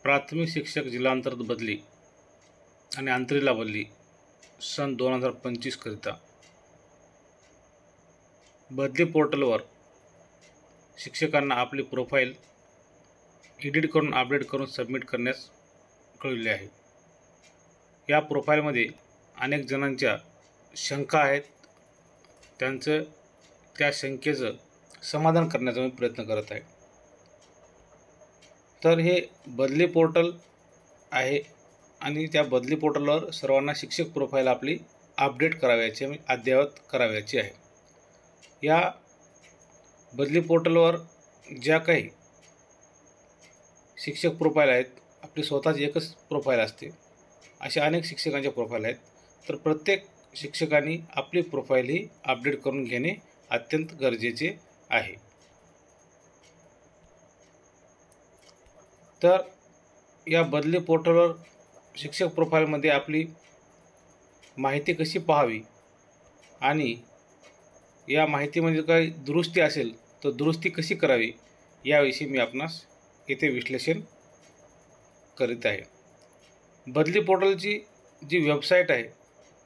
प्राथमिक शिक्षक जिल्हांतर्गत बदली आणि आंतरीला बदली सन 2025 करिता बदली पोर्टलवर शिक्षकांना आपली प्रोफाईल एडिट करून अपडेट करून सबमिट करण्यास कळविले आहे। या प्रोफाईलमध्ये अनेक जणांच्या शंका आहेत, त्या शंकेचं समाधान करण्याचा मी प्रयत्न करत आहे। तर हे बदली पोर्टल आहे आणि त्या बदली पोर्टलवर सर्वांना शिक्षक प्रोफाईल आपली अपडेट करावयाची आणि अद्ययावत करावयाची आहे। या बदली पोर्टलवर ज्या काही शिक्षक प्रोफाईल आहेत, आपली स्वतःची एकच प्रोफाईल असते, अशा अनेक शिक्षकांच्या प्रोफाईल आहेत। तर प्रत्येक शिक्षकांनी आपली प्रोफाईल ही अपडेट करून घेणे अत्यंत गरजेचे आहे। तर या बदली पोर्टलवर शिक्षक प्रोफाईलमध्ये आपली माहिती कशी पाहावी आणि या माहितीमध्ये काही दुरुस्ती असेल तर दुरुस्ती कशी करावी याविषयी मी आपणास येथे विश्लेषण करीत आहे। बदली पोर्टलची जी वेबसाईट आहे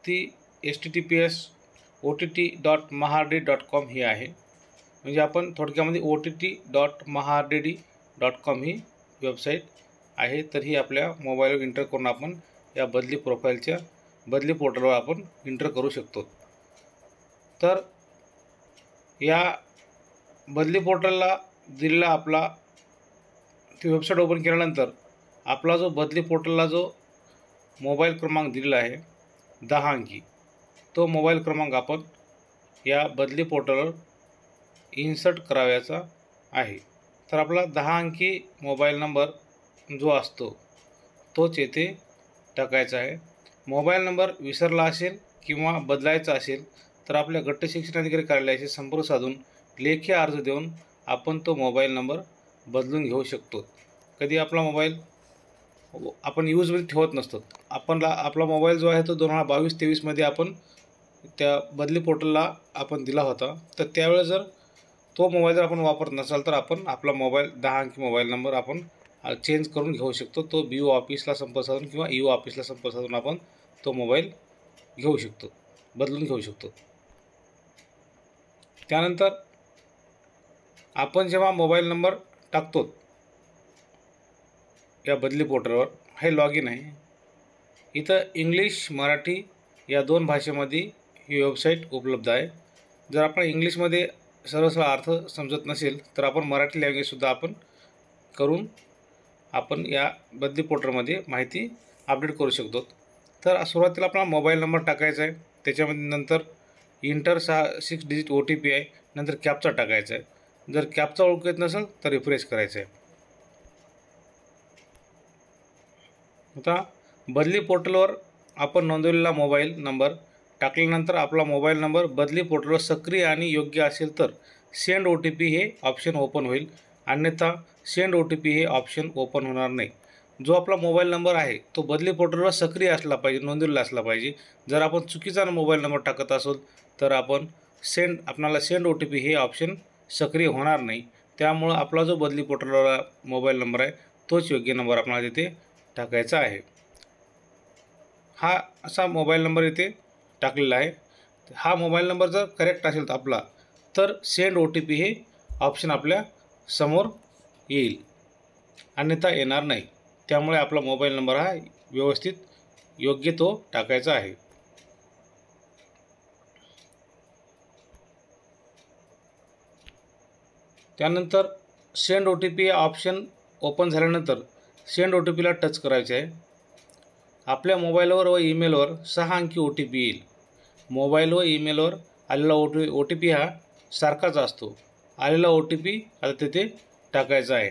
ती https://ott.mahardd.com ही आहे। म्हणजे आपण थोडक्यामध्ये ott.mahardd.com ही वेबसाईट आहे। तर ही आपल्या मोबाईलवर एंटर करून आपण या बदली पोर्टलवर आपण एंटर करू शकतो। तर या बदली पोर्टलला दिलेला आपला ती वेबसाईट ओपन केल्यानंतर आपला जो बदली पोर्टलला जो मोबाईल क्रमांक दिलेला आहे 10 अंकी, तो मोबाईल क्रमांक आपण या बदली पोर्टलवर इन्सर्ट करावयाचा आहे। तर आपला 10 अंकी मोबाईल नंबर जो असतो तोच येथे टाकायचा आहे। मोबाईल नंबर विसरला असेल किंवा बदलायचा असेल तर आपल्या गट शिक्षण अधिकारी कार्यालयाशी संपर्क साधून लेखी अर्ज देऊन आपण तो मोबाईल नंबर बदलून घेऊ शकतो। कधी आपला मोबाईल आपण यूजमध्ये ठेवत नसतो, आपला मोबाईल जो आहे तो 2022-23 मध्ये आपण त्या बदली पोर्टलला आपण दिला होता। तर त्यावेळेस जर तो मोबाईल जर आपण वापरत नसाल तर आपण आपला मोबाईल 10 अंकी मोबाईल नंबर आपण चेंज करून घेऊ शकतो। तो BO ऑफिसला संपर्क साधून किंवा EO ऑफिसला संपर्क साधून आपण तो मोबाईल घेऊ शकतो, बदलून घेऊ शकतो। त्यानंतर आपण जेव्हा मोबाईल नंबर टाकतो या बदली पोर्टलवर, हे लॉग इन आहे। इथं इंग्लिश मराठी या 2 भाषेमध्ये ही वेबसाईट उपलब्ध आहे। जर आपण इंग्लिशमध्ये सरळ अर्थ समजत नसेल तर आपण मराठी लँग्वेजसुद्धा आपण करून आपण या बदली पोर्टलमध्ये माहिती अपडेट करू शकतो। तर सुरुवातीला आपला मोबाईल नंबर टाकायचा आहे, त्याच्यामध्ये नंतर इंटर 6 डिजिट OTP आहे, नंतर कॅप्चा टाकायचा आहे। जर कॅप्चा ओळखू येत नसेल तर रिफ्रेश करायचं आहे। आता बदली पोर्टलवर आपण नोंदवलेला मोबाईल नंबर टाकल्यानंतर आपला मोबाईल नंबर बदली पोर्टलवर सक्रिय आणि योग्य असेल तर सेंड OTP हे ऑप्शन ओपन होईल, अन्यथा सेंड OTP हे ऑप्शन ओपन होणार नाही। जो आपला मोबाईल नंबर आहे तो बदली पोर्टलवर सक्रिय असला पाहिजे, नोंदवलेला असला पाहिजे। जर आपण चुकीचा मोबाईल नंबर टाकत असोल तर आपल्याला सेंड OTP हे ऑप्शन सक्रिय होणार नाही। त्यामुळे आपला जो बदली पोर्टलवर मोबाईल नंबर आहे तोच योग्य नंबर आपल्याला तिथे टाकायचा आहे। हा असा मोबाईल नंबर इथे टाकलेला आहे। हा मोबाईल नंबर जर करेक्ट असेल तर आपला तर सेंड OTP हे ऑप्शन आपल्या समोर येईल, अन्यथा येणार नाही। त्यामुळे आपला मोबाईल नंबर हा व्यवस्थित योग्य तो टाकायचा आहे। त्यानंतर सेंड OTP हे ऑप्शन ओपन झाल्यानंतर सेंड OTP ला टच करायचे आहे। आपल्या मोबाईलवर व ईमेलवर 6 अंकी OTP येईल। मोबाईल व ईमेलवर आलेला OTP हा सारखाच असतो। आलेला OTP आता तिथे टाकायचा आहे।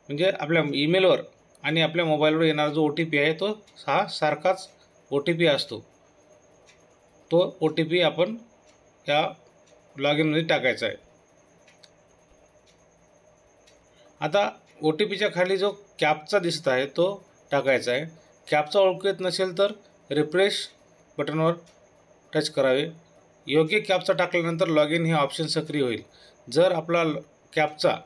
म्हणजे आपल्या ईमेलवर आणि आपल्या मोबाईलवर येणारा जो OTP आहे तो हा सारखाच OTP असतो। तो OTP आपण या लॉग इनमध्ये टाकायचा आहे। आता OTPच्या खाली जो कॅप्चा दिसत आहे तो टाकायचा आहे। कॅप्चा ओळखू येत नसेल तर रिफ्रेश बटनवर टच करावे। योग्य कॅप्चा टाकल्यानंतर लॉग इन हे ऑप्शन सक्रिय होईल। जर आपला कॅप्चा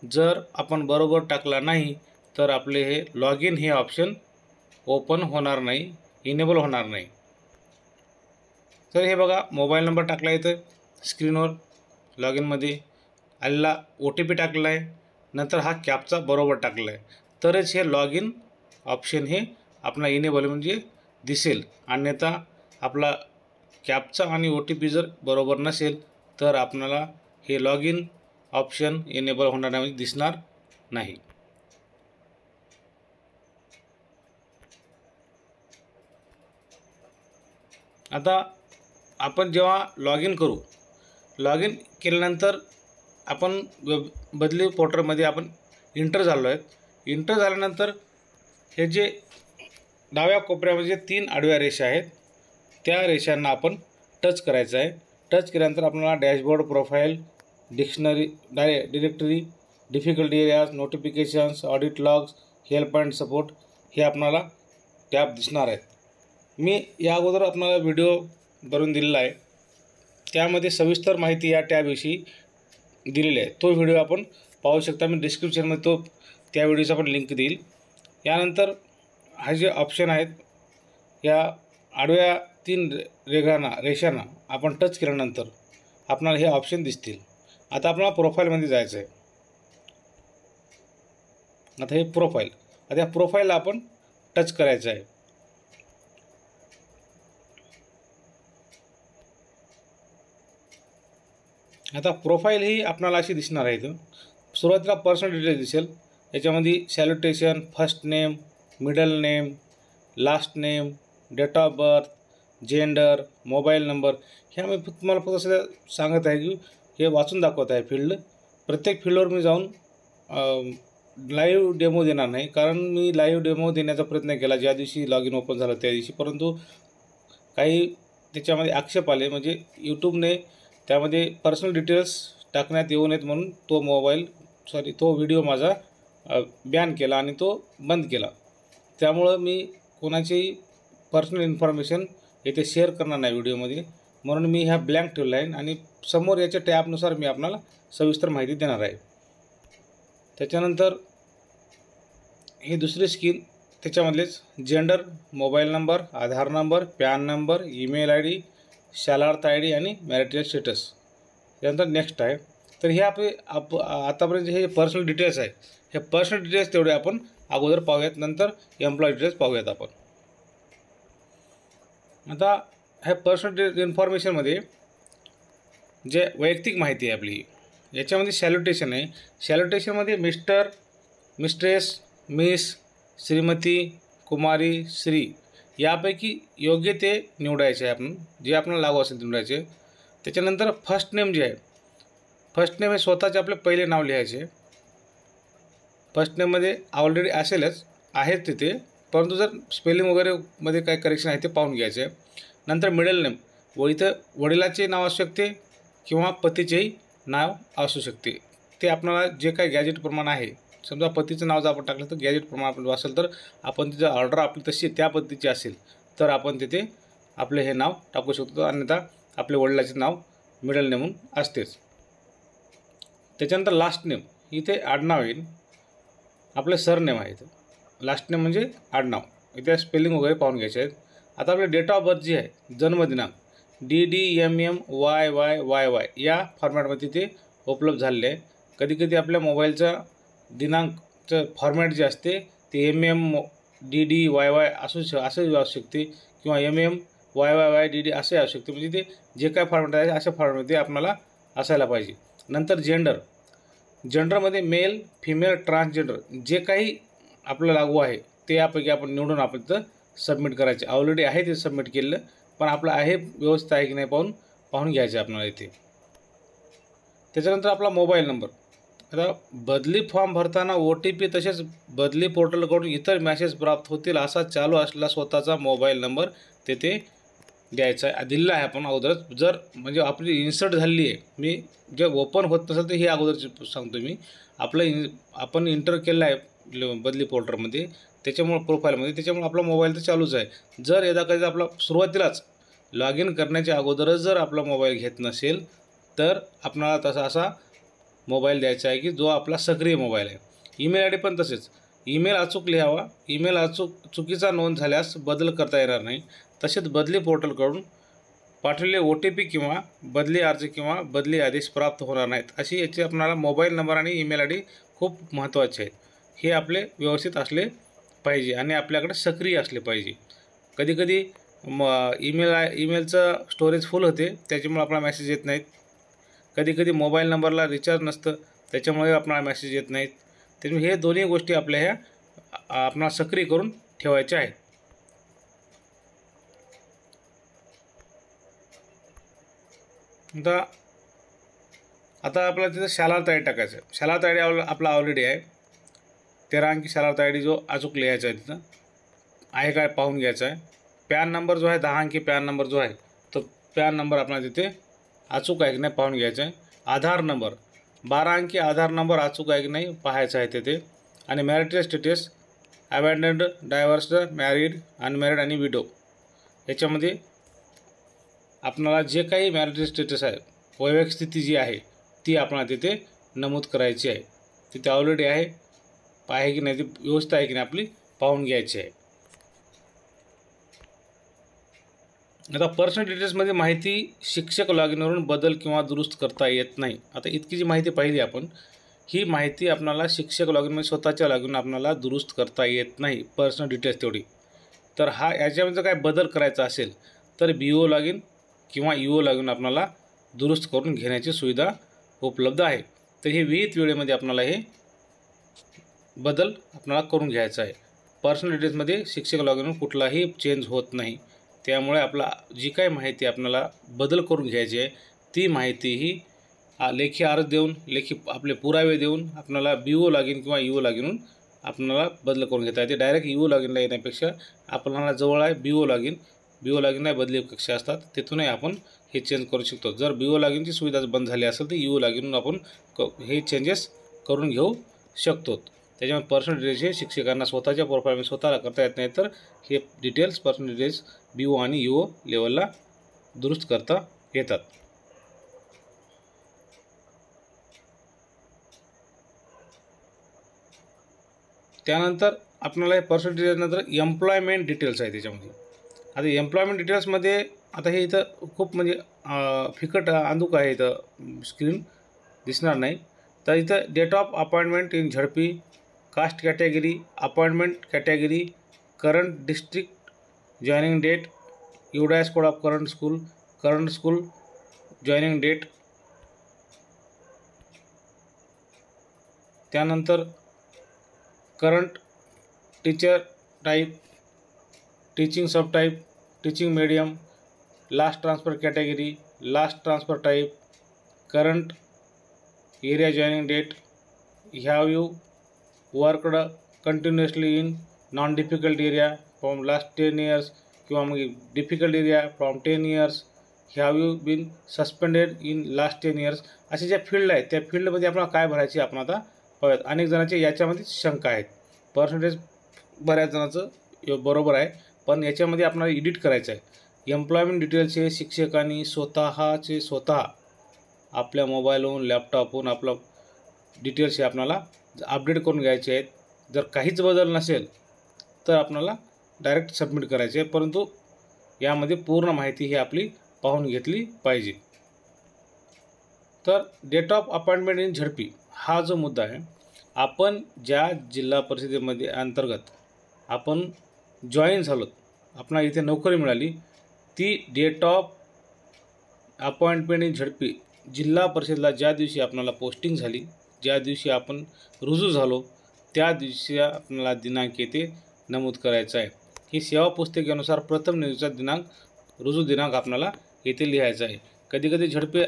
जर आपण बरोबर टाकला नाही तर आपले हे लॉग इन हे ऑप्शन ओपन होणार नाही, इनेबल होणार नाही। तर हे बघा, मोबाईल नंबर टाकला इथं स्क्रीनवर लॉग इनमध्ये आलेला, OTP टाकलेला आहे, नंतर हा कॅपचा बरोबर टाकलेला आहे, तरच हे लॉग इन ऑप्शन हे आपला इनेबल म्हणजे दिसेल। अन्यथा आपला कॅपचा आणि OTP जर बरोबर नसेल तर आपल्याला हे लॉग इन ऑप्शन इनेबल होणार नाही, दिसणार नाही। आता आपण जेव्हा लॉग इन करू, लॉग इन केल्यानंतर आपण बदली पोर्टलमध्ये आपण इंटर झालो आहे। इंटर झाल्यानंतर हे जे डाव्या कोपऱ्यामध्ये 3 आडव्या रेषा आहेत त्या रेषांना आपण टच करायचं आहे। टच केल्यानंतर आपल्याला dashboard, profile, dictionary, directory, difficulty areas, notifications, audit logs, help and support हे आपल्याला टॅब दिसणार आहेत। मी या अगोदर आपल्याला व्हिडिओ बनवून दिलेला आहे, त्यामध्ये सविस्तर माहिती या टॅबविषयी दिलेली आहे। तो व्हिडिओ आपण पाहू शकता, मी डिस्क्रिप्शनमध्ये त्या व्हिडिओचा पण लिंक देईल। यानंतर हा जे ऑप्शन आहेत या आडव्या 3 रेषांना आपण टच केल्यानंतर आपल्याला हे ऑप्शन दिसतील। आता आपल्याला प्रोफाईलमध्ये जायचं आहे। आता हे प्रोफाईल, आता या प्रोफाईलला आपण टच करायचं आहे। आता प्रोफाईल ही आपल्याला अशी दिसणार आहे। इथं सुरुवातीला पर्सनल डिटेल्स दिसेल, याच्यामध्ये salutation, first name, middle name, last name, date of birth, gender, mobile number, ह्या मी तुम्हाला फक्त असं सांगत आहे की हे वाचून दाखवत आहे फील्ड। प्रत्येक फील्डवर मी जाऊन लाईव्ह डेमो देणार नाही, कारण मी लाईव्ह डेमो देण्याचा प्रयत्न केला ज्या दिवशी लॉग इन ओपन झालं त्या दिवशी, परंतु काही त्याच्यामध्ये आक्षेप आले, म्हणजे यूट्यूबने त्यामध्ये पर्सनल डिटेल्स टाकण्यात येऊ नयेत म्हणून तो व्हिडिओ माझा बॅन केला आणि तो बंद केला। त्यामुळं मी कोणाचीही पर्सनल इन्फॉर्मेशन येथे शेअर करणार नाही व्हिडिओमध्ये, म्हणून मी ह्या ब्लँक ठेवला आहे आणि समोर याच्या टॅबनुसार मी आपल्याला सविस्तर माहिती देणार आहे। त्याच्यानंतर ही दुसरी स्क्रीन, त्याच्यामधलेच gender, mobile number, Aadhaar number, PAN number, email ID, Shalarth ID आणि मॅरिटल स्टेटस। त्यानंतर नेक्स्ट आहे। तर हे आतापर्यंत हे पर्सनल डिटेल्स आहे, हे पर्सनल डिटेल्स तेवढे आपण अगोदर पाहूयात, नंतर एम्प्लॉय डिटेल्स पाहूयात आपण। आता ह्या पर्सनल इन्फॉर्मेशनमध्ये जे वैयक्तिक माहिती आहे आपली, याच्यामध्ये सॅल्युटेशन आहे। सॅल्युटेशनमध्ये मिस्टर, मिस्ट्रेस, मिस, श्रीमती, कुमारी, श्री यापैकी योग्य ते निवडायचे आहे, आपण जे आपल्याला लागू असेल ते निवडायचे। त्याच्यानंतर फर्स्ट नेम जे आहे, फर्स्ट नेम हे स्वतःचे आपले पहिले नाव लिहायचे। फर्स्ट नेममध्ये ऑलरेडी असेलच, आहेत तिथे, परंतु जर स्पेलिंग वगैरे मध्ये काही करेक्शन आहे ते पाहून घ्यायचे। नंतर मिडल नेम, इथं वडिलाचे नाव असू शकते किंवा पतीचेही नाव असू शकते, ते आपल्याला जे काही गॅजेट प्रमाण आहे, समजा पतीचं नाव जर आपण टाकलं तर गॅजेट प्रमाण आपलं असेल तर आपण तिथं ऑर्डर आपली तशी त्या पद्धतीची असेल तर आपण तिथे आपले हे नाव टाकू शकतो, अन्यथा आपले वडिलाचे नाव मिडल नेमून असतेच। त्याच्यानंतर लास्ट नेम, इथे आडनाव येईल, आपले सरनेम आहे इथं, लास्ट नेम म्हणजे आडनाव, इथे स्पेलिंग वगैरे पाहून घ्यायचे आहेत। आता आपले डेट ऑफ बर्थ जे आहे, जन्मदिनांक DDMMYYYY या फॉर्मॅटमध्ये ते उपलब्ध झालेले आहे। कधीकधी आपल्या मोबाईलचा दिनांकचं फॉर्मॅट जे असते ते MMDDYY असू शकते किंवा MMYYYDD असे असू शकते, म्हणजे ते जे काय फॉर्मॅट आहे अशा फॉर्मॅटमध्ये आपल्याला असायला पाहिजे। नंतर जेंडरमध्ये मेल, फिमेल, ट्रान्सजेंडर जे काही आपलं लागू आहे ते यापैकी आपण निवडून आपण तिथं सबमिट करायचे। ऑलरेडी आहे ते सबमिट केलेलं, पण आपलं आहे व्यवस्थित आहे की नाही पाहून घ्यायचं आपल्याला इथे। त्याच्यानंतर आपला मोबाईल नंबर, आता बदली फॉर्म भरताना OTP तसेच बदली पोर्टलकडून इतर मॅसेज प्राप्त होतील असा चालू असलेला स्वतःचा मोबाईल नंबर तेथे द्यायचा आहे, दिलेला आहे आपण अगोदरच। जर म्हणजे आपली इन्सर्ट झालेली आहे, मी जे ओपन होत नसेल तर हे अगोदर सांगतो मी, आपण इंटर केलं आहे बदली पोर्टलमध्ये, त्याच्यामुळे प्रोफाईलमध्ये, त्याच्यामुळे आपला मोबाईल तर चालूच आहे। जर यदा कधी आपला सुरुवातीलाच लॉग इन करण्याच्या अगोदरच जर आपला मोबाईल घेत नसेल तर आपल्याला असा मोबाईल द्यायचा आहे की जो आपला सक्रिय मोबाईल आहे। ईमेल ID पण तसेच, ईमेल अचूक लिहावा. ईमेल चुकीचा नोंद झाल्यास बदल करता येणार नाही. तसेच बदली पोर्टलकडून पाठवलेले OTP किंवा बदली अर्ज किंवा बदली आदेश प्राप्त होणार नाहीत. अशी याची आपल्याला मोबाईल नंबर आणि ईमेल ID खूप महत्त्वाचे आहेत. हे आपले व्यवस्थित असले पाहिजे आणि आपल्याकडे सक्रिय असले पाहिजे. कधीकधी ईमेलचं स्टोरेज फुल होते, त्याच्यामुळे आपल्याला मेसेज येत नाहीत. कधीकधी मोबाईल नंबरला रिचार्ज नसतं, त्याच्यामुळे आपल्याला मेसेज येत नाहीत. त्यामुळे हे दोन्ही गोष्टी आपल्या ह्या आपल्याला सक्रिय करून ठेवायच्या आहेत. आता आपल्याला तिथं शालार्थ ID टाकायचं आहे. शालार्थ ID आपला ऑलरेडी आहे. 13 अंकी शालार्थ ID जो अचूक लिहायचा आहे, तिथं आहे काय पाहून घ्यायचा आहे. पॅन नंबर जो आहे 10 अंकी पॅन नंबर जो आहे, तो पॅन नंबर आपल्याला तिथे अचूक आहे की नाही पाहून घ्यायचा आहे. आधार नंबर 12 अंकी आधार नंबर अचूक आहे की नाही पाहायचा आहे तिथे. आणि मॅरिटल स्टेटस अबॅन्डन्ड, डायव्हर्स्ड, मॅरिड, अनमॅरिड आणि विडो. याच्यामध्ये आपल्याला जे काही मॅरिटल स्टेटस आहे, वैवाहिक स्थिती जी आहे ती आपल्याला तिथे नमूद करायची आहे. तिथे ऑलरेडी आहे की नाही, ती व्यवस्था आहे की नाही आपली पाहून घ्यायची आहे. आता पर्सनल डिटेल्समध्ये माहिती शिक्षक लॉगिनवरून बदल किंवा दुरुस्त करता येत नाही. आता इतकी जी माहिती पाहिली आपण, ही माहिती आपल्याला शिक्षक लॉगिनमध्ये स्वतःच्या लॉगिन आपल्याला दुरुस्त करता येत नाही, पर्सनल डिटेल्स तेवढी. तर याच्यामध्ये काय बदल करायचा असेल तर BO लॉगिन किंवा EO लॉगिन आपल्याला दुरुस्त करून घेण्याची सुविधा उपलब्ध आहे. तर हे विहित वेळेमध्ये आपल्याला हे बदल आपल्याला करून घ्यायचा आहे. पर्सनल डिटेल्समध्ये शिक्षक लॉगिनवर कुठलाही चेंज होत नाही. त्यामुळे आपला जी काही माहिती आपल्याला बदल करून घ्यायची आहे, ती माहिती ही लेखी अर्ज देऊन, लेखी आपले पुरावे देऊन आपल्याला BO लॉगिन किंवा EO लॉगिनहून आपल्याला बदल करून घेता येते. डायरेक्ट EO लॉगिनला येण्यापेक्षा आपल्याला जवळ आहे BO लॉगिनला बदली कक्षा असतात, तिथूनही आपण हे चेंज करू शकतो. जर BO लॉगिनची सुविधा बंद झाली असेल तर EO लॉगिनहून आपण हे चेंजेस करून घेऊ शकतो. त्याच्यामुळे पर्सनल डिटेल्स हे शिक्षकांना स्वतःच्या प्रोफाईलमध्ये स्वतःला करता येत नाही, तर हे डिटेल्स पर्सनल डिटेल्स BO आणि EO लेवलला दुरुस्त करता येतात. त्यानंतर आपल्याला हे पर्सनल डिटेल्सनंतर एम्प्लॉयमेंट डिटेल्स आहे त्याच्यामध्ये. आता एम्प्लॉयमेंट डिटेल्समध्ये आता हे इथं खूप म्हणजे फिकट अंधुक आहे, इथं स्क्रीन दिसणार नाही. तर इथं date of appointment in ZP, caste category, appointment category, current district, joining date, UDAS code of current school joining date. त्यानंतर current teacher type, teaching sub type, teaching medium, last transfer category, last transfer type, current area joining date, have you worked continuously in non difficult area from last 10 years किंवा मग difficult area from 10 years, have you been suspended in last 10 years. असे ज्या field आहेत त्या फील्डमध्ये आपल्याला काय भरायची आपण आता पाहूयात. अनेक जणांचे याच्यामध्ये शंका आहेत. पर्सेंटेज बऱ्याच जणांचं बरोबर आहे, पण याच्यामध्ये आपल्याला एडिट करायचं आहे. एम्प्लॉयमेंट डिटेल्स हे शिक्षकांनी स्वतः आपल्या मोबाईलवरून, लॅपटॉपवरून आपलं डिटेल्स हे आपल्याला अपडेट करून घ्यायचे आहेत. जर काहीच बदल नसेल तर आपल्याला डायरेक्ट सबमिट करायचे आहे, परंतु यामध्ये पूर्ण माहिती ही आपली पाहून घेतली पाहिजे. तर डेट ऑफ अपॉइंटमेंट इन झडपी हा जो मुद्दा आहे, आपण ज्या जिल्हा परिषदेमध्ये अंतर्गत आपण जॉईन झालो, आपल्याला इथे नोकरी मिळाली, ती डेट ऑफ अपॉइंटमेंट इन झडपी जिल्हा परिषदेला ज्या दिवशी आपल्याला पोस्टिंग झाली, ज्या दिवशी आपण रुजू झालो, त्या दिवशी आपल्याला दिनांक येथे नमूद करायचा आहे. ही सेवा पुस्तिकेनुसार प्रथम नियुक्तीचा दिनांक, रुजू दिनांक आपल्याला येथे लिहायचा आहे. कधीकधी झडपी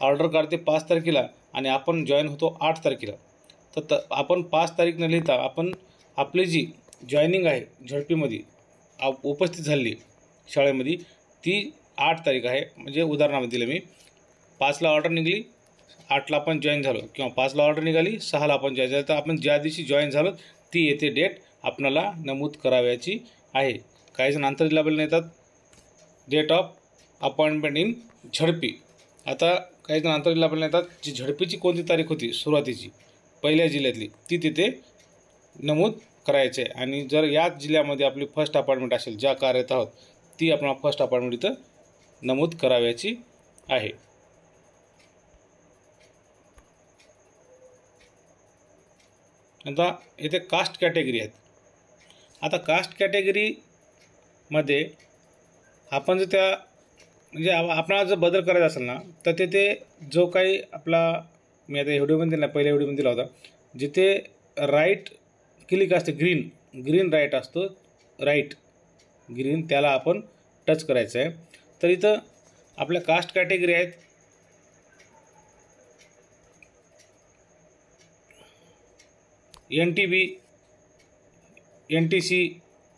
ऑर्डर काढते 5 तारखेला आणि आपण जॉईन होतो 8 तारखेला. तर आपण 5 तारीख न लिहिता आपण आपली जी जॉईनिंग आहे झडपीमध्ये उपस्थित झाली शाळेमध्ये, ती 8 तारीख आहे. म्हणजे उदाहरणामध्ये दिलं मी, 5ला ऑर्डर निघाली, 8ला आपण जॉईन झालो, किंवा 5ला ऑर्डर निघाली, 6ला आपण जॉईन झालो, तर आपण ज्या दिवशी जॉईन झालो ती येथे डेट आपल्याला नमूद करावयाची आहे. काही जण आंतर जिल्हा बदली येतात डेट ऑफ अपॉइंटमेंट इन झडपी. आता काही जण आंतर जिल्हा बदली येतात, जी झडपीची कोणती तारीख होती सुरुवातीची पहिल्या जिल्ह्यातली, ती तिथे नमूद करायचे आहे आणि जर याच जिल्ह्यामध्ये आपली फर्स्ट अपॉइंटमेंट असेल, ज्या कार्यरत आहोत ती आपण फर्स्ट अपॉइंटमेंट इथं नमूद करावयाची आहे. आता इथे कास्ट कॅटेगरी आहेत. आता कास्ट कॅटेगरीमध्ये आपण जर त्या म्हणजे आपणाला जर बदल करायचा असेल ना, तर तिथे जो काही आपला मी आता व्हिडिओमध्ये दिला, पहिल्या व्हिडिओमध्ये दिला होता, जिथे राईट क्लिक असते, ग्रीन राईट असतो, राईट ग्रीन, त्याला आपण टच करायचं आहे. तर इथं आपल्या कास्ट कॅटेगरी आहेत. NTB, NTC,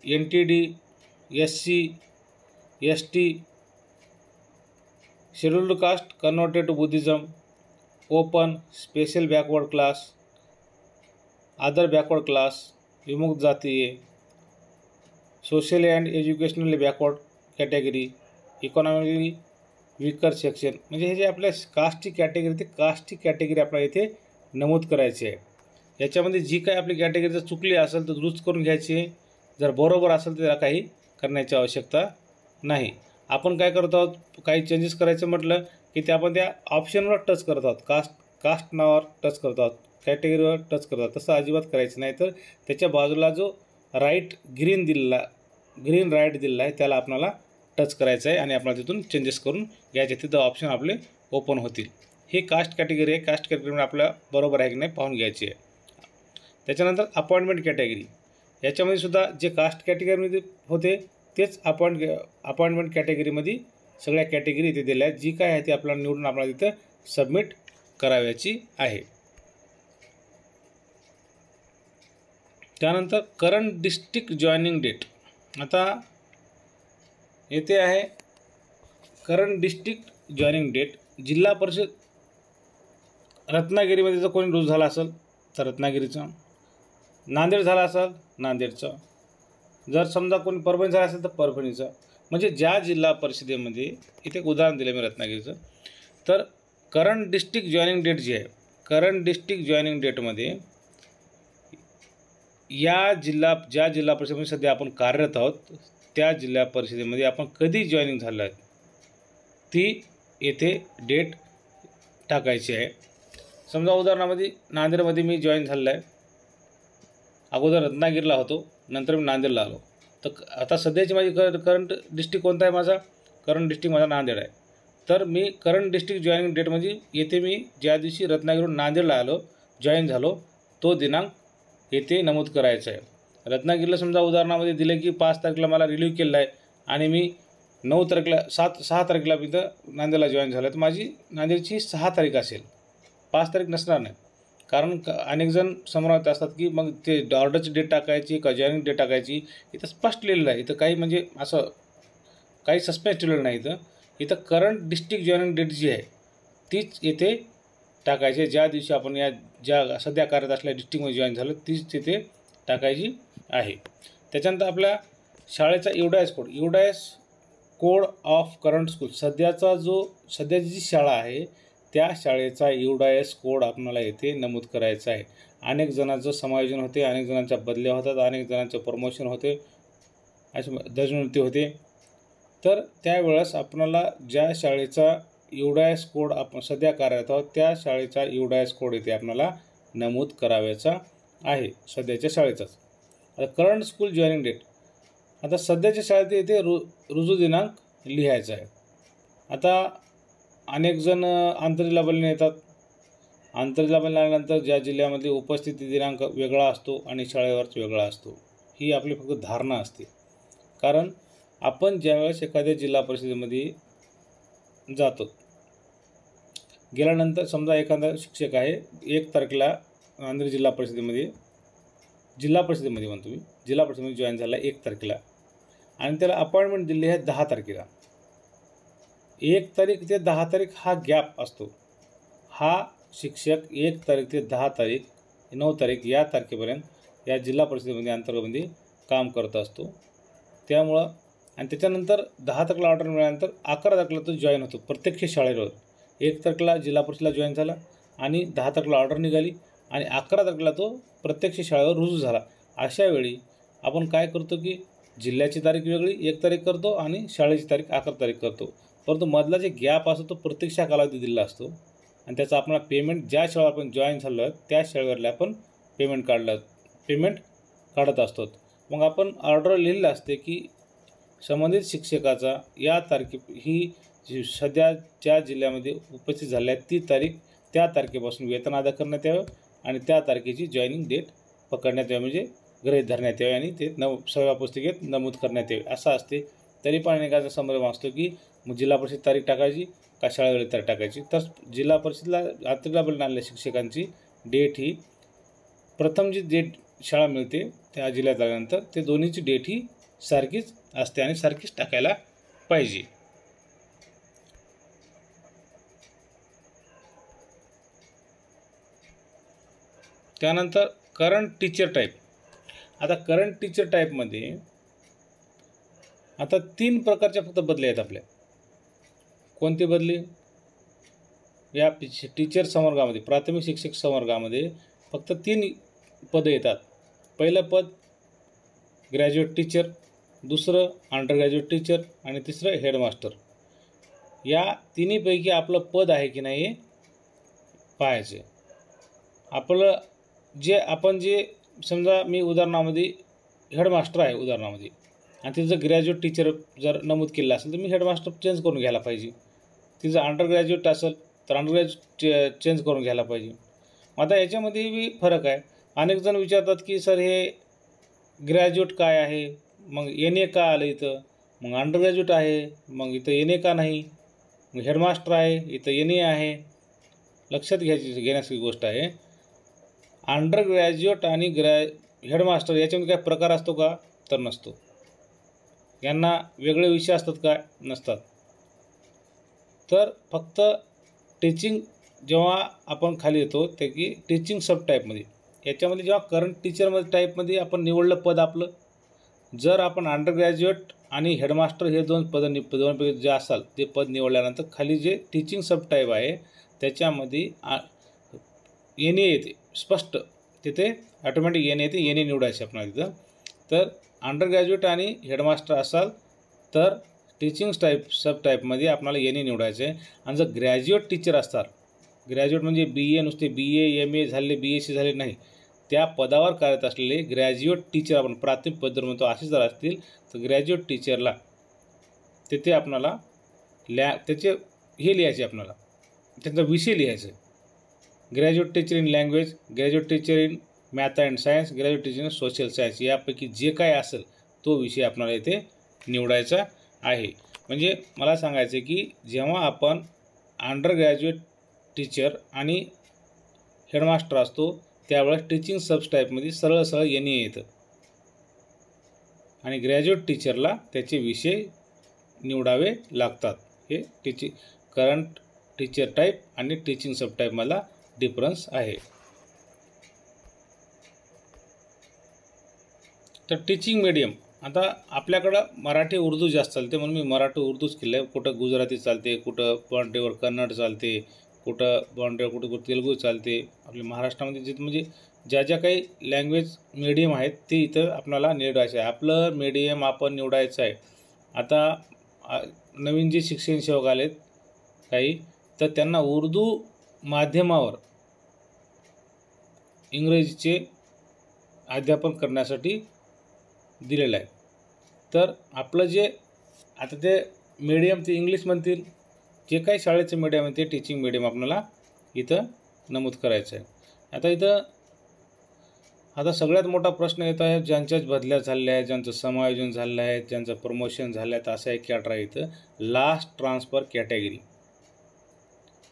NTD, SC, ST, scheduled caste converted to Buddhism, open, special backward class, other backward class, विमुक्त जातीय, social and educationally backward category, economically weaker section. म्हणजे हे जे आपल्या कास्टची कॅटेगरी, ते कास्टची कॅटेगरी आपल्याला इथे नमूद करायची आहे. याच्यामध्ये जी काही आपली कॅटेगरी जर चुकली असेल तर दुरुस्त करून घ्यायची आहे. जर बरोबर असेल तर त्याला काही करण्याची आवश्यकता नाही. आपण काय करत आहोत, काही चेंजेस करायचं म्हटलं की ते आपण त्या ऑप्शनवर टच करत आहोत, कास्ट नावावर टच करत आहोत, कॅटेगरीवर टच करत आहोत. तसं अजिबात करायचं नाही. तर त्याच्या बाजूला जो ग्रीन राईट दिलेला आहे त्याला आपल्याला टच करायचं आहे आणि आपल्याला तिथून चेंजेस करून घ्यायचे. तिथं ऑप्शन आपले ओपन होतील. हे कास्ट कॅटेगरी आहे. कास्ट कॅटेगरीमध्ये आपल्याला बरोबर आहे की नाही पाहून घ्यायची आहे. त्याच्यानंतर अपॉइंटमेंट कॅटेगरी, याच्यामध्ये सुद्धा जे कास्ट कॅटेगरीमध्ये होते तेच अपॉइंटमेंट कॅटेगरीमध्ये सगळ्या कॅटेगरी इथे दिल्या आहेत. जी काय आहे ती आपल्याला निवडून आपल्याला तिथं सबमिट करावयाची आहे. त्यानंतर करंट डिस्ट्रिक्ट जॉईनिंग डेट. आता येथे आहे करंट डिस्ट्रिक्ट जॉईनिंग डेट. जिल्हा परिषद रत्नागिरीमध्ये जर कोणी रुजू झाला असेल तर रत्नागिरीचं, नांदेड झाला असेल नांदेडचं, जर समजा कोणी परभणी झाला असेल तर परभणीचं. म्हणजे ज्या जिल्हा परिषदेमध्ये, इथे एक उदाहरण दिलं मी रत्नागिरीचं, तर करंट डिस्ट्रिक्ट जॉईनिंग डेट जी आहे, करंट डिस्ट्रिक्ट जॉईनिंग डेटमध्ये ज्या जिल्हा परिषदेमध्ये सध्या आपण कार्यरत आहोत त्या जिल्हा परिषदेमध्ये आपण कधी जॉईनिंग झालं आहे ती येथे डेट टाकायची आहे. समजा उदाहरणामध्ये नांदेडमध्ये मी जॉईन झालेलं आहे. अगोदर रत्नागिरीला होतो, नंतर मी नांदेडला आलो. तर आता सध्याची माझी करंट डिस्ट्रिक्ट कोणता आहे? माझा करंट डिस्ट्रिक्ट माझा नांदेड आहे. तर मी करंट डिस्ट्रिक्ट जॉईनिंग डेटमध्ये येथे मी ज्या दिवशी रत्नागिरीवरून नांदेडला आलो, जॉईन झालो, तो दिनांक येथे नमूद करायचा आहे. रत्नागिरीला समजा उदाहरणामध्ये दिलं की 5 तारखेला मला रिलीव्ह केलेलं आहे आणि मी 9 तारखेला 6 तारखेला मी इथं नांदेडला जॉईन झालं, तर माझी नांदेडची 6 तारीख असेल, 5 तारीख नसणार नाही. कारण अनेक जण समोर असतात की मग ते ऑर्डरची डेट टाकायची का जॉईनिंग डेट टाकायची. इथं स्पष्ट लिहिलेलं आहे. इथं काही म्हणजे असं काही सस्पेन्स ठेवलेलं नाही. इथं करंट डिस्ट्रिक्ट जॉईनिंग डेट जी आहे तीच येथे टाकायची. ज्या दिवशी आपण ज्या सध्या कार्यरत असलेल्या डिस्ट्रिक्टमध्ये जॉईन झालं तीच तिथे टाकायची आहे. त्याच्यानंतर आपल्या शाळेचा UDISE code of current school, सध्याची जी शाळा आहे त्या शाळेचा युडायस कोड आपल्याला येथे नमूद करायचा आहे. अनेक जणांचं समायोजन होते, अनेक जणांच्या बदल्या होतात, अनेक जणांचं प्रमोशन होते, अशी दर्जनिवृत्ती होते. तर त्यावेळेस आपल्याला ज्या शाळेचा युडायस कोड आपण सध्या कार्यरत आहोत त्या शाळेचा युडायस कोड इथे आपल्याला नमूद करावयाचा आहे, सध्याच्या शाळेचाच. आता करंट स्कूल जॉईनिंग डेट, आता सध्याच्या शाळेत इथे रुजू दिनांक लिहायचा आहे. आता अनेक जण आंतरजिल्हा बदलीने येतात. आंतरजिल्हा बदली आल्यानंतर ज्या जिल्ह्यामध्ये उपस्थिती दिनांक वेगळा असतो आणि शाळेवरच वेगळा असतो, ही आपली फक्त धारणा असते. कारण आपण ज्यावेळेस एखाद्या जिल्हा परिषदेमध्ये जातो, गेल्यानंतर समजा एखादा शिक्षक आहे 1 तारखेला नांदेड जिल्हा परिषदेमध्ये म्हणतो मी, जिल्हा परिषदेमध्ये जॉईन झाला 1 तारखेला आणि त्याला अपॉइंटमेंट दिली आहे 10 तारखेला. 1 तारीख ते 10 तारीख हा गॅप असतो. हा शिक्षक 1 तारीख ते 10 तारीख 9 तारीख या तारखेपर्यंत या जिल्हा परिषदेमध्ये अंतर्गतमध्ये काम करत असतो. त्यामुळं आणि त्याच्यानंतर 10 तारखेला ऑर्डर मिळाल्यानंतर 11 तारखेला तो जॉईन होतो प्रत्यक्ष शाळेवर. 1 तारखेला जिल्हा परिषदेला जॉईन झाला आणि 10 तारखेला ऑर्डर निघाली आणि 11 तारखेला तो प्रत्यक्ष शाळेवर रुजू झाला. अशावेळी आपण काय करतो की जिल्ह्याची तारीख वेगळी 1 तारीख करतो आणि शाळेची तारीख 11 तारीख करतो, परंतु मधला जे गॅप असतो तो प्रतीक्षा कालावधी दिलेला असतो आणि त्याचा आपल्याला पेमेंट ज्या शाळेत आपण जॉईन झालो आहे त्या शाळेवरले आपण पेमेंट काढत असतो. मग आपण ऑर्डर लिहिलेलं असते की संबंधित शिक्षकाचा या तारखे ही सध्या ज्या जिल्ह्यामध्ये उपस्थित झाल्या ती तारीख त्या तारखेपासून वेतन अदा करण्यात यावं आणि त्या तारखेची जॉईनिंग डेट पकडण्यात यावी, म्हणजे गृहीत धरण्यात यावे आणि ते 6व्या पुस्तिकेत नमूद करण्यात यावे असं असते. तरी पण अनेकांचा संभ्रम असतो की मग जिल्हा परिषद तारीख टाकायची का शाळेवेळी तारीख टाकायची. तर जिल्हा परिषदला अतिरिक्त आलेल्या शिक्षकांची डेट ही प्रथम जी डेट शाळा मिळते त्या जिल्ह्यात आल्यानंतर ते दोन्हीची डेट ही सारखीच असते आणि सारखीच टाकायला पाहिजे. त्यानंतर करंट टीचर टाईप. आता करंट टीचर टाईपमध्ये आता 3 प्रकारच्या फक्त बदली आहेत आपल्या. कोणती बदली? या टीचर संवर्गामध्ये प्राथमिक शिक्षक संवर्गामध्ये फक्त 3 पदं येतात. पहिलं पद ग्रॅज्युएट टीचर, दुसरं अंडर ग्रॅज्युएट टीचर आणि तिसरं हेडमास्टर. या तिन्हीपैकी आपलं पद आहे की नाही पाहायचे. आपलं जे समजा मी उदाहरणामध्ये हेडमास्टर आहे उदाहरणामध्ये आणि तिचं ग्रॅज्युएट टीचर जर नमूद केलं असेल तर मी हेडमास्टर चेंज करून घ्यायला पाहिजे. तिचं अंडर ग्रॅज्युएट असेल तर अंडर ग्रॅज्युएट चेंज करून घ्यायला पाहिजे. आता याच्यामध्ये बी फरक आहे. अनेक जण विचारतात की सर हे ग्रॅज्युएट काय आहे, मग NA का आलं इथं, मग अंडर ग्रॅज्युएट आहे मग इथं NA का नाही, मग हेडमास्टर आहे इथं NA आहे. लक्षात घेण्यासारखी गोष्ट आहे. अंडर ग्रॅज्युएट आणि हेडमास्टर याच्यामध्ये काय प्रकार असतो का? तर नसतो. यांना वेगळे विषय असतात का? नसतात. तर फक्त टीचिंग जेव्हा आपण खाली येतो ते की टीचिंग सब टाईपमध्ये याच्यामध्ये जेव्हा करंट टीचरमध्ये टाईपमध्ये आपण निवडलं पद आपलं, जर आपण अंडर ग्रॅज्युएट आणि हेडमास्टर हे दोनपैकी जे असाल ते पद निवडल्यानंतर खाली जे टीचिंग सब टाईप आहे त्याच्यामध्ये NA येते स्पष्ट, तिथे ऑटोमॅटिक NA येते. NA निवडायचे आपल्याला तिथं. तर अंडर ग्रॅज्युएट आणि हेडमास्टर असाल तर टीचिंग सब टाईपमध्ये आपल्याला NA निवडायचं आहे. आणि जर ग्रॅज्युएट टीचर असतात, ग्रॅज्युएट म्हणजे BA नुसते BA MA झाले BSc झाले नाही, त्या पदावर कार्यरत असलेले ग्रॅज्युएट टीचर आपण प्राथमिक पदवी म्हणतो असे जर असतील तर ग्रॅज्युएट टीचरला तिथे आपल्याला त्याचे हे लिहायचे, आपल्याला त्यांचा विषय लिहायचा आहे. Graduate teacher in language, graduate teacher in math and science, graduate teacher in social science, यापैकी जे काय असेल तो विषय आपल्याला इथे निवडायचा आहे. म्हणजे मला सांगायचं आहे की जेव्हा आपण अंडर ग्रॅज्युएट टीचर आणि हेडमास्टर असतो त्यावेळेस टीचिंग सब टाईपमध्ये सरळ NA येतं आणि ग्रॅज्युएट टीचरला त्याचे विषय निवडावे लागतात. हे करंट टीचर टाईप आणि टीचिंग सब टाईपमधला डिफरन्स आहे. तर टीचिंग मीडियम, आता आपल्याकडं मराठी उर्दू जास्त चालते म्हणून मी मराठी उर्दूच केलं आहे. कुठं गुजराती चालते, कुठं बाउंड्रीवर कन्नड चालते, कुठं बाउंड्रीवर कुठं तेलुगू चालते. आपल्या महाराष्ट्रामध्ये जिथं म्हणजे ज्या काही लँग्वेज मीडियम आहेत ते इथं आपल्याला निवडायचं आहे. आपलं मीडियम आपण निवडायचं आहे. आता नवीन जे शिक्षण सेवक आलेत काही, तर त्यांना उर्दू माध्यमावर इंग्रजीचे अध्यापन करण्यासाठी दिलेलं आहे. तर आपलं जे आता ते मीडियम ते इंग्लिश म्हणतील, जे काही शाळेचं मीडियम आहे ते टीचिंग मीडियम आपल्याला इथं नमूद करायचं आहे. आता सगळ्यात मोठा प्रश्न येत आहे, ज्यांच्याच बदल्या झालेल्या आहेत, ज्यांचं समायोजन झालं आहे, ज्यांचं प्रमोशन झालं आहे, तर असं एक कॅटर आहे इथं लास्ट ट्रान्सफर कॅटेगरी.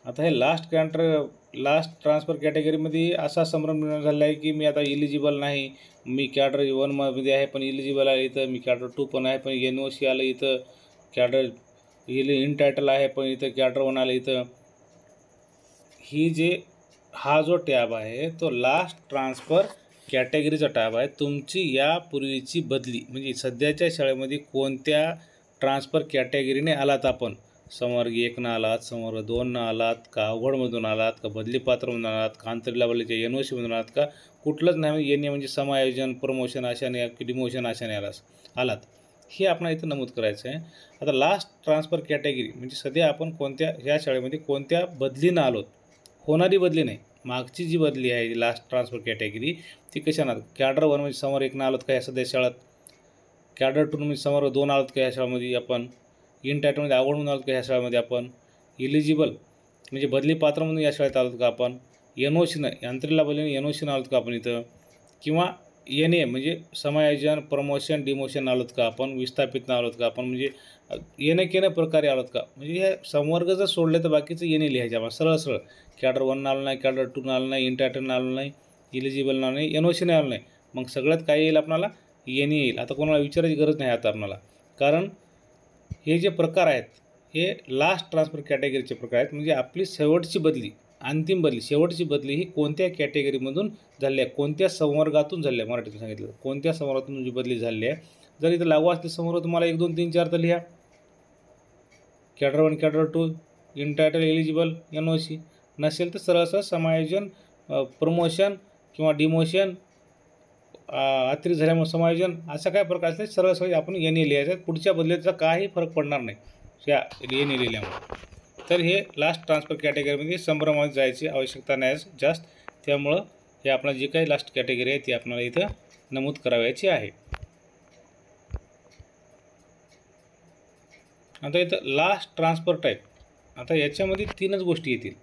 आता हे लास्ट ट्रान्सफर कॅटेगरीमध्ये असा संभ्रम निर्माण झाला आहे की मी आता इलिजिबल नाही, मी कॅडर 1 मध्ये आहे पण इलिजिबल आहे इथं, मी कॅडर 2 पण आहे पण NOC आलं इथं, कॅडर इन टायटल आहे पण इथं कॅडर 1 आलं इथं. हा जो टॅब आहे तो लास्ट ट्रान्सफर कॅटेगरीचा टॅब आहे. तुमची यापूर्वीची बदली म्हणजे सध्याच्या शाळेमध्ये कोणत्या ट्रान्सफर कॅटेगरीने आलात आपण संवर्ग 1 आलात, संवर्ग 2 आलात का अवघडमधून आलात का बदली पात्रमधून आलात का आंतरजिल्हाबदलीच्या NOCमधून आलात का कुठलंच नाही NA म्हणजे समायोजन प्रमोशन अशाने डिमोशन अशाने आलात हे आपल्याला इथं नमूद करायचं आहे. आता लास्ट ट्रान्सफर कॅटेगरी म्हणजे सध्या आपण कोणत्या ह्या शाळेमध्ये कोणत्या बदलीनं आलोत, होणारी बदली नाही, मागची जी बदली आहे लास्ट ट्रान्सफर कॅटेगरी ती कशानं कॅडर 1 म्हणजे संवर्ग 1 आलोत का ह्या सध्या शाळेत, कॅडर 2 म्हणजे संवर्ग 2 आलोत का ह्या शाळेमध्ये आपण, इन टायटलमध्ये आवड म्हणून आलोत का ह्या शाळेमध्ये आपण, इलिजिबल म्हणजे बदली पात्र म्हणून या शाळेत आलोत का आपण, NOCनं आंतरजिल्हाबदलीने NOCनं आलोत का आपण इथं, किंवा NA म्हणजे समायोजन प्रमोशन डिमोशन आलोत का आपण, विस्थापित आलोत का आपण, म्हणजे NA प्रकारे आलोत का, म्हणजे हे संवर्ग जर सोडले तर बाकीचं NA लिहायचे आपण सरळ सरळ. कॅडर 1 आलं नाही, कॅडर 2 आलं नाही, इन टायटल आलं नाही, इलिजिबल आलं नाही, NOCने आलं नाही, मग सगळ्यात काय येईल आपल्याला NA येईल. आता कोणाला विचारायची गरज नाही आता आपल्याला, कारण हे जे प्रकार आहेत हे लास्ट ट्रान्सफर कॅटेगरीचे प्रकार आहेत. म्हणजे आपली शेवटची बदली, अंतिम बदली, शेवटची बदली ही कोणत्या कॅटेगरीमधून झाली आहे, कोणत्या संवर्गातून झाली आहे, मराठीतून सांगितलं कोणत्या संवर्गातून जी बदली झाली आहे. जर इथं लागू असते संवर्ग तुम्हाला 1 2 3 4 तर लिहा, cadre 1 cadre 2 in title eligible NOC, नसेल तर सरळ सरळ समायोजन प्रमोशन किंवा डिमोशन अतिरिक्त झाल्यामुळे समायोजन असा काय प्रकार असले सरळ सरळ आपण NA लिहायचं, पुढच्या बदलीचा काही फरक पडणार नाही या NA लिहिल्यामुळे. तर हे लास्ट ट्रान्सफर कॅटेगरीमध्ये संभ्रमात जायची आवश्यकता नाही जास्त, त्यामुळं हे आपला जी काही लास्ट कॅटेगरी आहे ती आपल्याला इथं नमूद करावयाची आहे. आता इथं लास्ट ट्रान्सफर टाईप, आता याच्यामध्ये 3च गोष्टी येतील,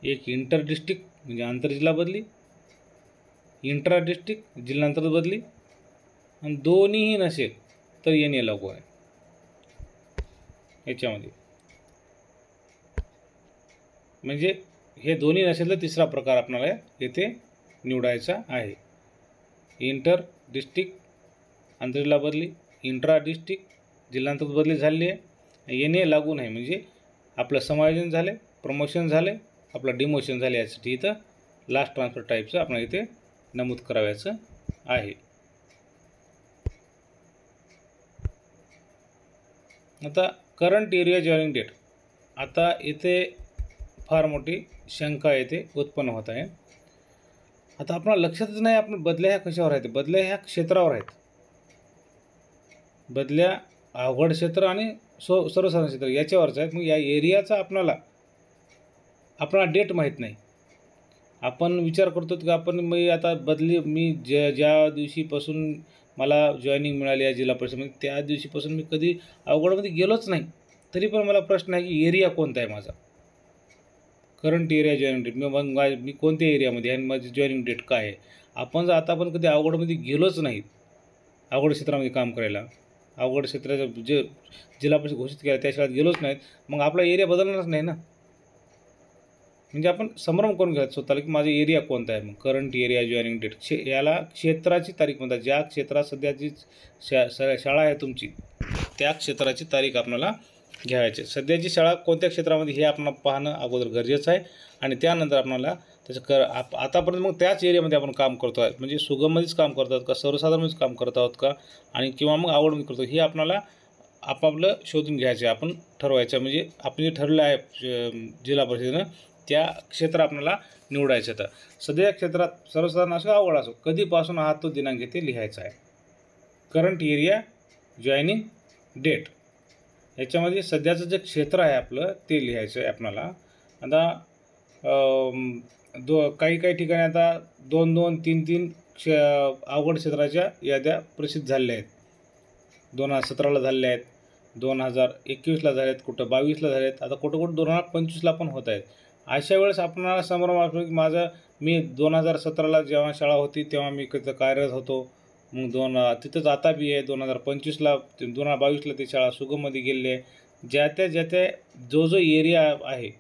एक इंटर डिस्ट्रिक्ट म्हणजे आंतरजिल्हा बदली, इंट्रा डिस्ट्रिक्ट जिल्हांतर्गत बदली, आणि दोन्हीही नसेल तर NA लागू आहे याच्यामध्ये. म्हणजे हे दोन्ही नसेल तर तिसरा प्रकार आपल्याला येथे निवडायचा आहे. इंटर डिस्ट्रिक्ट आंतरजिल्हा बदली, इंट्रा डिस्ट्रिक्ट जिल्हांतर्गत बदली झालेली आहे, NA लागू नाही म्हणजे आपलं समायोजन झाले, प्रमोशन झाले, आपलं डिमोशन झाले, यासाठी इथं लास्ट ट्रान्सफर टाईपचं आपल्याला इथे नमूद करावयाचं आहे. आता करंट एरिया जॉईनिंग डेट, आता इथे फार मोठी शंका येथे उत्पन्न होत आहे. आता आपल्याला लक्षातच नाही आपण बदल्या ह्या कशावर आहेत, बदल्या ह्या क्षेत्रावर आहेत, बदल्या अवघड क्षेत्र आणि सर्वसाधारण क्षेत्र याच्यावरच आहेत. मग या एरियाचा आपल्याला डेट माहीत नाही. आपण विचार करतो की आपण मी आता बदली मी ज्या दिवशीपासून मला जॉईनिंग मिळाली या जिल्हा परिषदेमध्ये त्या दिवशीपासून मी कधी अवघडमध्ये गेलोच नाही, तरी पण मला प्रश्न आहे की एरिया कोणता आहे माझा, करंट एरिया जॉईनिंग डेट, मी कोणत्या एरियामध्ये आणि माझी जॉईनिंग डेट काय आहे. आपण जर आता पण कधी अवघडमध्ये गेलोच नाही, अवघड क्षेत्रामध्ये काम करायला, अवघड क्षेत्राचं जे जिल्हा परिषद घोषित केला त्या शाळेत गेलोच नाहीत, मग आपला एरिया बदलणारच नाही ना. म्हणजे आपण संभ्रम करून घ्यायचं स्वतःला की माझा एरिया कोणता आहे. मग करंट एरिया जॉईनिंग डेट याला क्षेत्राची तारीख म्हणतात, ज्या क्षेत्रात सध्याची शाळा आहे तुमची त्या क्षेत्राची तारीख आपल्याला घ्यायची. सध्याची शाळा कोणत्या क्षेत्रामध्ये हे आपण पाहणं अगोदर गरजेचं आहे, आणि त्यानंतर आपल्याला त्याचं आतापर्यंत मग त्याच एरियामध्ये आपण काम करतो आहे, म्हणजे सुगममध्येच काम करत आहोत का, सर्वसाधारणमध्येच काम करत आहोत का, आणि किंवा मग आवडमध्ये करतो, हे आपल्याला आपापलं शोधून घ्यायचं आहे, आपण ठरवायचं. म्हणजे आपण जे ठरलं आहे जिल्हा परिषदेनं त्या क्षेत्र आपल्याला निवडायचं. तर सध्या क्षेत्रात सर्वसाधारण असो अवघड असो कधीपासून आहात तो दिनांक ते लिहायचा आहे. करंट एरिया जॉईनिंग डेट याच्यामध्ये सध्याचं जे क्षेत्र आहे आपलं ते लिहायचं आहे आपल्याला. आता काही ठिकाणी आता 2-2, 3-3 अवघड क्षेत्राच्या याद्या प्रसिद्ध झालेल्या आहेत. 2017ला झालेल्या आहेत, 2021ला झाले आहेत, कुठं 22ला झाले आहेत, आता कुठं 2025ला पण होत आहेत. अशा वेळेस आपल्याला संभ्रम असतो की मी 2017ला जेव्हा शाळा होती तेव्हा मी कार्यरत होतो, मग तिथंच आता बी आहे, 2025ला 2022ला ती शाळा सुगममध्ये गेलेली आहे. ज्या त्या जो एरिया आहे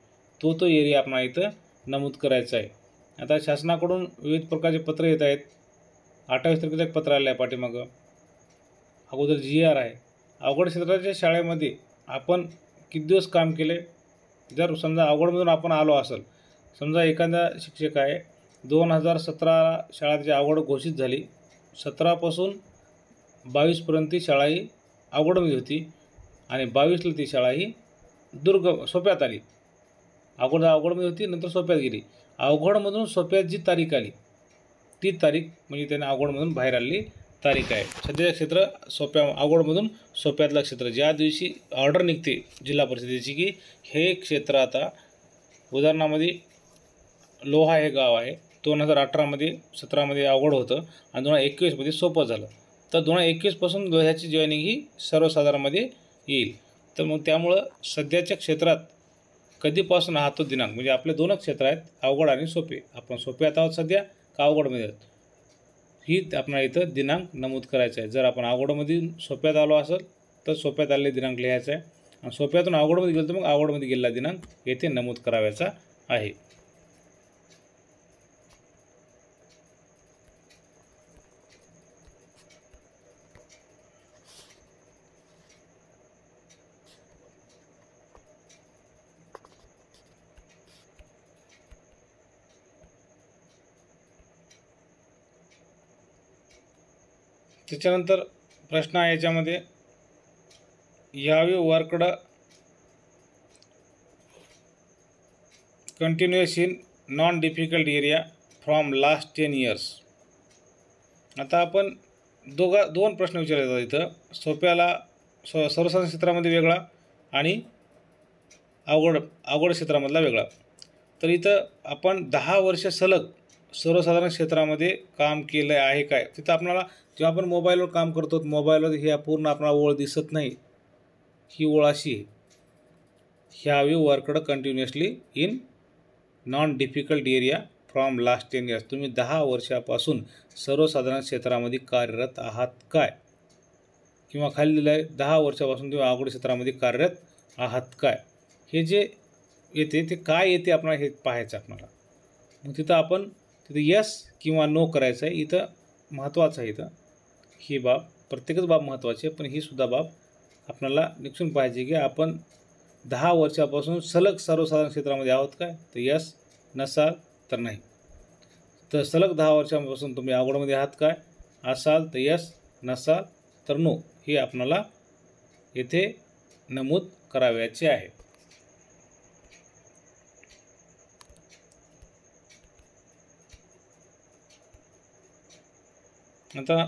तो एरिया आपल्याला इथं नमूद करायचा आहे. आता शासनाकडून विविध प्रकारचे पत्र येत आहेत. 28 तारखेचं एक पत्र आलं आहे पाठीमागं, अगोदर GR आहे. अवघड क्षेत्राच्या शाळेमध्ये आपण किती दिवस काम केले, जर समजा अवघडमधून आपण आलो असेल, समजा एखादा शिक्षक आहे 2017 शाळा जी अवघड घोषित झाली, 17 पासून 22 पर्यंत ती शाळा ही अवघडमध्ये होती, आणि 22ला ती शाळा ही सोप्यात आली. अवघडमध्ये होती, नंतर सोप्यात गेली. अवघडमधून सोप्यात जी तारीख आली ती तारीख म्हणजे त्याने अवघडमधून बाहेर आलेली तारीख आहे. सध्याचे क्षेत्र अवघडमधून सोप्यातलं क्षेत्र ज्या दिवशी ऑर्डर निघते जिल्हा परिषदेची की हे क्षेत्र आता उदाहरणामध्ये लोहा हे गाव आहे, 2018मध्ये 17मध्ये अवघड होतं आणि 2021मध्ये सोपं झालं. तर 2021पासून लोह्याची जॉईनिंग ही सर्वसाधारणमध्ये येईल. तर मग त्यामुळं सध्याच्या क्षेत्रात कधीपासून हा तो दिनांक म्हणजे आपले दोनच क्षेत्र आहेत, अवघड आणि सोपे. आपण सोप्यात आहोत सध्या का अवघडमध्ये आहोत ही आपल्याला इथं दिनांक नमूद करायचा आहे. जर आपण अवघडमधून सोप्यात आलो असेल तर सोप्यात आलेले दिनांक लिहायचा आहे आणि सोप्यातून अवघडमध्ये गेलो तर मग अवघडमध्ये गेलेला दिनांक येथे नमूद करावायचा आहे. त्याच्यानंतर प्रश्न आहे याच्यामध्ये यावी worked continuous in non difficult area from last 10 years. आता आपण दोन प्रश्न विचारले जातात इथं. सोप्याला सर्वसाधारण क्षेत्रामध्ये वेगळा आणि अवघड क्षेत्रामधला वेगळा. तर इथं आपण 10 वर्ष सलग सर्वसाधारण क्षेत्रामध्ये काम केलं आहे काय. तिथं आपल्याला जेव्हा आपण मोबाईलवर काम करतो मोबाईलवर ही पूर्ण आपल्याला ओळ दिसत नाही, ही ओळ अशी आहे, have you worked continuously in non difficult area from last 10 years. तुम्ही 10 वर्षापासून सर्वसाधारण क्षेत्रामध्ये कार्यरत आहात काय. किंवा खाली दिलं आहे 10 वर्षापासून तुम्ही अवघड क्षेत्रामध्ये कार्यरत आहात काय. हे जे येते ते काय येते आपल्याला हे पाहायचं आपल्याला. मग तिथं यस किंवा नो करायचं आहे. इथं महत्त्वाचं आहे. इथं ही बाब प्रत्येकच बाब महत्त्वाची आहे, पण ही सुद्धा बाब आपल्याला निक्षून पाहिजे की आपण 10 वर्षापासून सलग सर्वसाधारण क्षेत्रामध्ये आहोत काय. तर यस, नसाल तर नाही. तर सलग 10 वर्षांपासून तुम्ही अवघडमध्ये आहात काय असाल तर यस, नसाल तर नो. हे आपल्याला येथे नमूद करावयाचे आहे. आता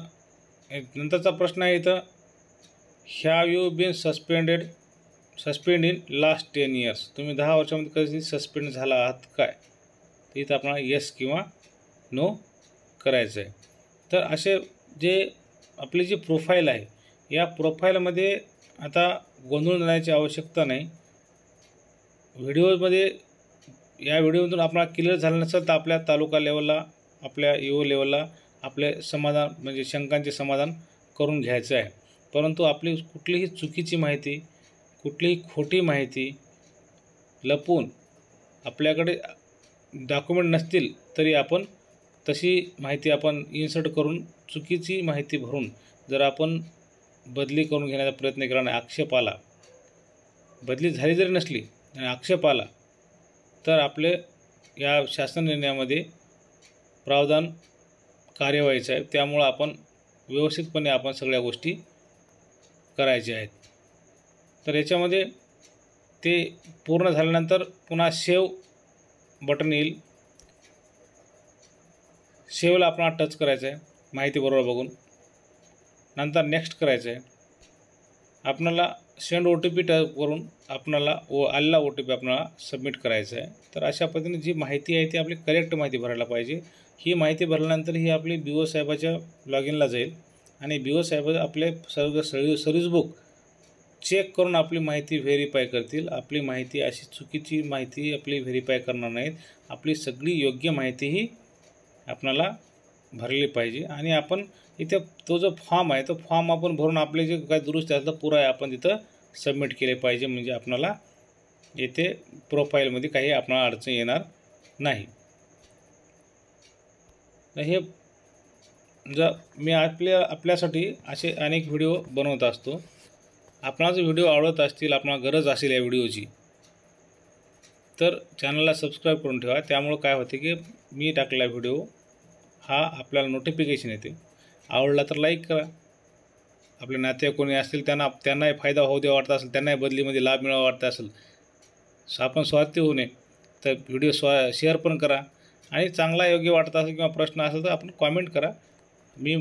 नंतरचा प्रश्न आहे इथं have you been suspend in last 10 years. तुम्ही 10 वर्षामध्ये कधी सस्पेंड झाला आहात काय. तर इथं आपल्याला येस किंवा नो करायचं आहे. तर असे जे आपली जी प्रोफाईल आहे या प्रोफाईलमध्ये आता गोंधळून जाण्याची आवश्यकता नाही. या व्हिडिओमधून आपल्याला क्लिअर झालं नसेल तर आपल्या तालुका लेवलला आपल्या EO लेवलला आपले समाधान म्हणजे शंकांचे समाधान करून घ्यायचं आहे. परंतु आपली कुठलीही चुकीची माहिती, कुठलीही खोटी माहिती लपवून आपल्याकडे डॉक्युमेंट नसतील तरी आपण तशी माहिती आपण इन्सर्ट करून चुकीची माहिती भरून जर आपण बदली करून घेण्याचा प्रयत्न केला आणि आक्षेप आला, बदली झाली जरी नसली आणि आक्षेप आला तर आपले या शासन निर्णयामध्ये प्रावधान कार्यवाहीचं आहे. त्यामुळं आपण व्यवस्थितपणे आपण सगळ्या गोष्टी करायच्या आहेत. तर याच्यामध्ये ते पूर्ण झाल्यानंतर पुन्हा सेव्ह बटन येईल. सेव्हला आपल्याला टच करायचं आहे माहिती बरोबर बघून. नंतर नेक्स्ट करायचं आहे. आपल्याला सेंड OTP टच करून आपल्याला आलेला OTP आपल्याला सबमिट करायचा आहे. तर अशा पद्धतीने जी माहिती आहे ती आपली करेक्ट माहिती भरायला पाहिजे. ही माहिती भरल्यानंतर ही आपली BO साहेबाच्या लॉग इनला जाईल आणि BO साहेब आपले सर्व्हिस बुक चेक करून आपली माहिती व्हेरीफाय करतील. आपली माहिती अशी चुकीची माहिती आपली व्हेरीफाय करणार नाहीत. आपली सगळी योग्य माहिती ही आपल्याला भरली पाहिजे. आणि आपण इथे तो जो फॉर्म आहे तो फॉर्म आपण भरून आपले जे काय दुरुस्ती असलं पुरा आपण तिथं सबमिट केले पाहिजे. म्हणजे आपल्याला येथे प्रोफाईलमध्ये काही आपल्याला अडचण येणार नाही. हे मी आपल्यासाठी असे अनेक व्हिडिओ बनवत असतो. आपणाला जर व्हिडिओ आवडत असतील, आपणाला गरज असेल या व्हिडिओची तर चॅनलला सबस्क्राईब करून ठेवा. त्यामुळं काय होते की मी टाकलेला व्हिडिओ हा आपल्याला नोटिफिकेशन येते. आवडला तर लाईक करा. आपले नाते कोणी असतील त्यांनाही फायदा होऊ द्या वाटत असेल, त्यांनाही बदलीमध्ये लाभ मिळावा वाटत असेल आपण स्वार्थी होऊ नये. तर व्हिडिओ शेअर पण करा आणि चांगला योग्य वाटत असेल किंवा प्रश्न असेल तर आपण कॉमेंट करा. मी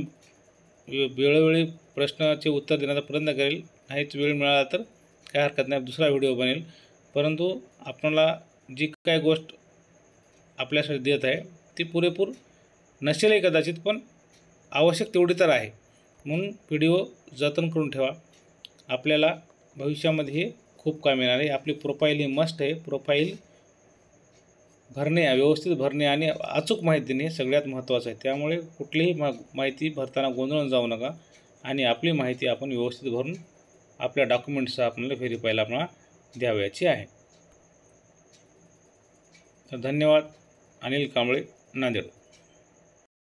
वेळोवेळी प्रश्नाचे उत्तर देण्याचा प्रयत्न करेल. नाहीच वेळ मिळाला तर काय हरकत नाही, दुसरा व्हिडिओ बनेल. परंतु आपल्याला जी काय गोष्ट आपल्यासाठी देत आहे ती पुरेपूर नसेलही कदाचित, पण आवश्यक तेवढी तर आहे. म्हणून व्हिडिओ जतन करून ठेवा. आपल्याला भविष्यामध्ये हे खूप कामी येणार आहे. आपली प्रोफाईल ही मस्ट आहे. प्रोफाईल भरणे, व्यवस्थित भरणे आणि अचूक माहिती देणे सगळ्यात महत्त्वाचं आहे. त्यामुळे कुठलीही माहिती भरताना गोंधळून जाऊ नका आणि आपली माहिती आपण व्यवस्थित भरून आपल्या डॉक्युमेंट्ससह आपल्याला व्हेरीफायला आपल्याला द्यावयाची आहे. तर धन्यवाद. अनिल कांबळे, नांदेड.